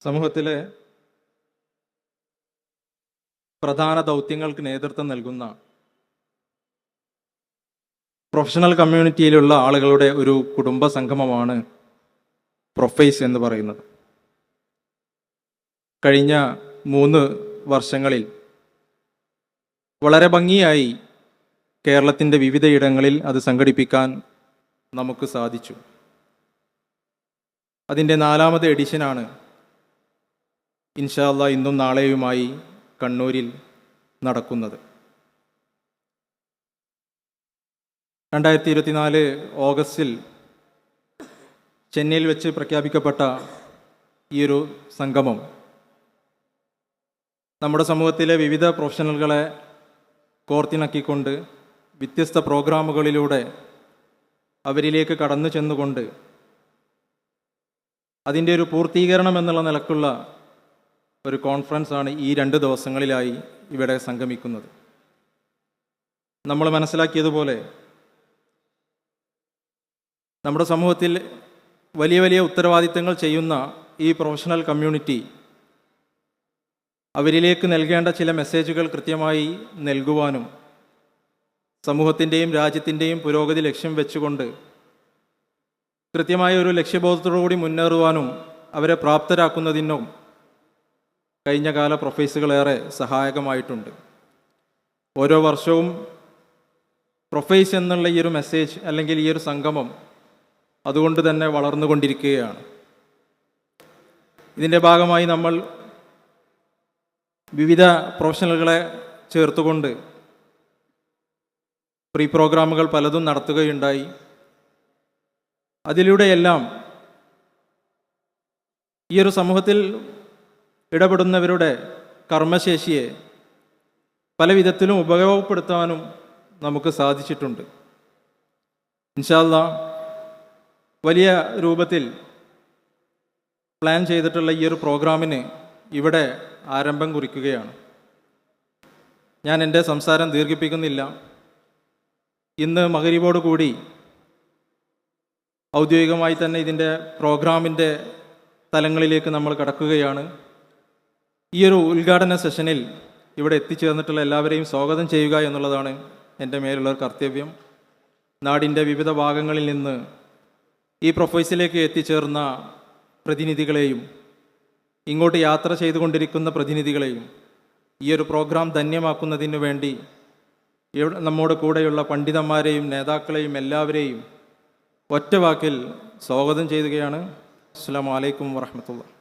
സമൂഹത്തിലെ പ്രധാന ദൗത്യങ്ങൾക്ക് നേതൃത്വം നൽകുന്ന പ്രൊഫഷണൽ കമ്മ്യൂണിറ്റിയിലുള്ള ആളുകളുടെ ഒരു കുടുംബ സംഗമമാണ് പ്രൊഫൈസ് എന്ന് പറയുന്നത്. കഴിഞ്ഞ 3 വർഷങ്ങളിൽ വളരെ ഭംഗിയായി കേരളത്തിൻ്റെ വിവിധയിടങ്ങളിൽ അത് സംഘടിപ്പിക്കാൻ നമുക്ക് സാധിച്ചു. അതിൻ്റെ 4ാമത് എഡിഷനാണ് ഇൻഷാ അല്ലാഹ് ഇന്നും നാളെയുമായി കണ്ണൂരിൽ നടക്കുന്നത്. 2024 ഓഗസ്റ്റിൽ ചെന്നൈയിൽ വെച്ച് പ്രഖ്യാപിക്കപ്പെട്ട ഈ ഒരു സംഗമം നമ്മുടെ സമൂഹത്തിലെ വിവിധ പ്രൊഫഷണലുകളെ കോർത്തിണക്കിക്കൊണ്ട് വ്യത്യസ്ത പ്രോഗ്രാമുകളിലൂടെ അവരിലേക്ക് കടന്നു ചെന്നുകൊണ്ട് അതിൻ്റെ ഒരു പൂർത്തീകരണം എന്നുള്ള നിലക്കുള്ള ഒരു കോൺഫറൻസാണ് ഈ 2 ദിവസങ്ങളിലായി ഇവിടെ സംഗമിക്കുന്നത്. നമ്മൾ മനസ്സിലാക്കിയതുപോലെ നമ്മുടെ സമൂഹത്തിൽ വലിയ വലിയ ഉത്തരവാദിത്തങ്ങൾ ചെയ്യുന്ന ഈ പ്രൊഫഷണൽ കമ്മ്യൂണിറ്റി അവരിലേക്ക് നൽകേണ്ട ചില മെസ്സേജുകൾ കൃത്യമായി നൽകുവാനും സമൂഹത്തിൻ്റെയും രാജ്യത്തിൻ്റെയും പുരോഗതി ലക്ഷ്യം വെച്ചുകൊണ്ട് കൃത്യമായ ഒരു ലക്ഷ്യബോധത്തോടുകൂടി മുന്നേറുവാനും അവരെ പ്രാപ്തരാക്കുന്നതിനും കഴിഞ്ഞ കാല പ്രൊഫൈസുകളേറെ സഹായകമായിട്ടുണ്ട്. ഓരോ വർഷവും പ്രൊഫൈസ് എന്നുള്ള ഈ ഒരു മെസ്സേജ് അല്ലെങ്കിൽ ഈ ഒരു സംഗമം അതുകൊണ്ട് തന്നെ വളർന്നുകൊണ്ടിരിക്കുകയാണ്. ഇതിൻ്റെ ഭാഗമായി നമ്മൾ വിവിധ പ്രൊഫഷണലുകളെ ചേർത്തുകൊണ്ട് പ്രീ പ്രോഗ്രാമുകൾ പലതും നടത്തുകയുണ്ടായി. അതിലൂടെയെല്ലാം ഈ ഒരു സമൂഹത്തിൽ ഇടപെടുന്നവരുടെ കർമ്മശേഷിയെ പല വിധത്തിലും ഉപയോഗപ്പെടുത്താനും നമുക്ക് സാധിച്ചിട്ടുണ്ട്. ഇൻഷാ അല്ലാഹ് വലിയ രൂപത്തിൽ പ്ലാൻ ചെയ്തിട്ടുള്ള ഈ ഒരു പ്രോഗ്രാമിന് ഇവിടെ ആരംഭം കുറിക്കുകയാണ്. ഞാൻ എൻ്റെ സംസാരം ദീർഘിപ്പിക്കുന്നില്ല. ഇന്ന് മഗ്‌രിബോട് കൂടി ഔദ്യോഗികമായി തന്നെ ഇതിൻ്റെ പ്രോഗ്രാമിൻ്റെ തലങ്ങളിലേക്ക് നമ്മൾ കടക്കുകയാണ്. ഈ ഒരു ഉദ്ഘാടന സെഷനിൽ ഇവിടെ എത്തിച്ചേർന്നിട്ടുള്ള എല്ലാവരെയും സ്വാഗതം ചെയ്യുക എന്നുള്ളതാണ് എൻ്റെ മേലുള്ള കർത്തവ്യം. നാടിൻ്റെ വിവിധ ഭാഗങ്ങളിൽ നിന്ന് ഈ പ്രൊഫൈസിലേക്ക് എത്തിച്ചേർന്ന പ്രതിനിധികളെയും ഇങ്ങോട്ട് യാത്ര ചെയ്തുകൊണ്ടിരിക്കുന്ന പ്രതിനിധികളെയും ഈ ഒരു പ്രോഗ്രാം ധന്യമാക്കുന്നതിന് വേണ്ടി നമ്മോട് കൂടെയുള്ള പണ്ഡിതന്മാരെയും നേതാക്കളെയും എല്ലാവരെയും ഒറ്റ വാക്കിൽ സ്വാഗതം ചെയ്യുകയാണ്. അസ്സലാമു അലൈക്കും വറഹ്മത്തുള്ളാഹി.